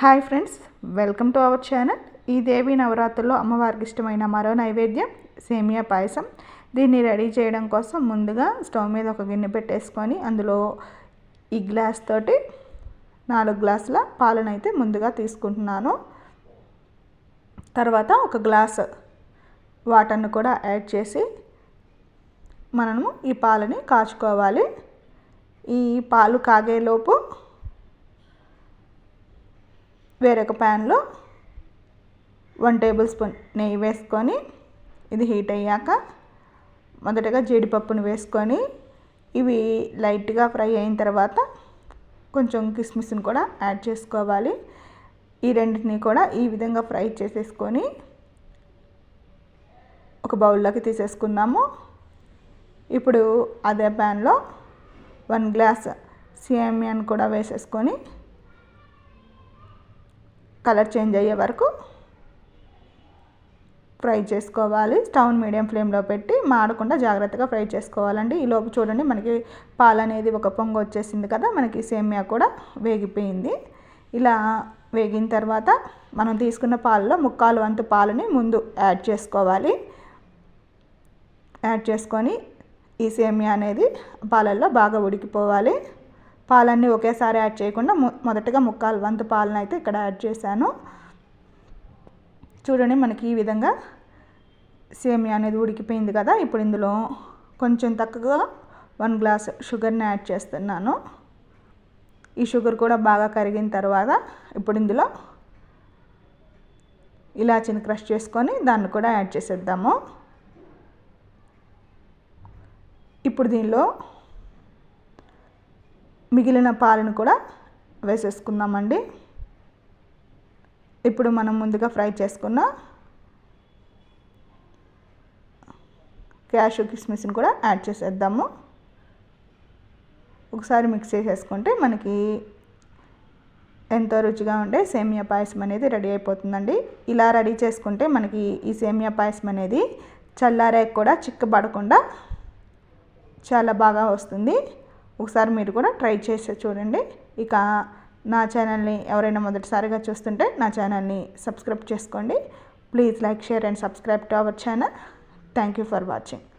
Hi friends, welcome to our channel. ఈ దేవి నవరాత్రుల్లో అమ్మవారికి ఇష్టమైన మరో నైవేద్యం సేమియా పాయసం. దీన్ని రెడీ చేయడం కోసం ముందుగా స్టవ్ మీద ఒక గిన్నె పెట్టేసుకొని అందులో ఈ గ్లాస్ తోటి 4 గ్లాసుల పాలను అయితే ముందుగా తీసుకుంటున్నాను. తర్వాత ఒక గ్లాస్ వాటర్ను కూడా యాడ్ చేసి మనము ఈ పాలని కాచుకోవాలి. ఈ పాలు కాగేలోపు వేరొక ప్యాన్లో 1 టేబుల్ స్పూన్ నెయ్యి వేసుకొని ఇది హీట్ అయ్యాక మొదటగా జీడిపప్పును వేసుకొని ఇవి లైట్గా ఫ్రై అయిన తర్వాత కొంచెం కిస్మిస్ని కూడా యాడ్ చేసుకోవాలి. ఈ రెండింటిని కూడా ఈ విధంగా ఫ్రై చేసేసుకొని ఒక బౌల్లోకి తీసేసుకుందాము. ఇప్పుడు అదే ప్యాన్లో 1 గ్లాస్ సేమియాను కూడా వేసేసుకొని కలర్ చేంజ్ అయ్యే వరకు ఫ్రై చేసుకోవాలి. స్టవ్ మీడియం ఫ్లేమ్లో పెట్టి మాడకుండా జాగ్రత్తగా ఫ్రై చేసుకోవాలండి. ఈలోపు చూడండి, మనకి పాలు అనేది ఒక పొంగు వచ్చేసింది కదా, మనకి సేమియా కూడా వేగిపోయింది. ఇలా వేగిన తర్వాత మనం తీసుకున్న పాలలో 1/4 వంతు పాలని ముందు యాడ్ చేసుకోవాలి. యాడ్ చేసుకొని ఈ సేమియా అనేది పాలల్లో బాగా ఉడికిపోవాలి. పాలన్నీ ఒకేసారి యాడ్ చేయకుండా మొదటగా 1/4 వంతు పాలను అయితే ఇక్కడ యాడ్ చేశాను. చూడండి, మనకి ఈ విధంగా సేమియా అనేది ఉడికిపోయింది కదా. ఇప్పుడు ఇందులో కొంచెం తక్కువగా 1 గ్లాస్ షుగర్ని యాడ్ చేస్తున్నాను. ఈ షుగర్ కూడా బాగా కరిగిన తర్వాత ఇప్పుడు ఇందులో ఇలాచీని క్రష్ చేసుకొని దాన్ని కూడా యాడ్ చేసేద్దాము. ఇప్పుడు దీనిలో మిగిలిన పాలను కూడా వేసేసుకుందామండి. ఇప్పుడు మనం ముందుగా ఫ్రై చేసుకున్న క్యాషు కిస్మిస్ని కూడా యాడ్ చేసేద్దాము. ఒకసారి మిక్స్ చేసేసుకుంటే మనకి ఎంతో రుచిగా ఉండే సేమియా పాయసం అనేది రెడీ అయిపోతుందండి. ఇలా రెడీ చేసుకుంటే మనకి ఈ సేమియా పాయసం అనేది చల్లారాక కూడా చిక్కబడకుండా చాలా బాగా వస్తుంది. ఒకసారి మీరు కూడా ట్రై చేసి చూడండి. ఇక నా ఛానల్ని ఎవరైనా మొదటిసారిగా చూస్తుంటే నా ఛానల్ని సబ్స్క్రైబ్ చేసుకోండి. Please like, share and subscribe to our channel. Thank you for watching.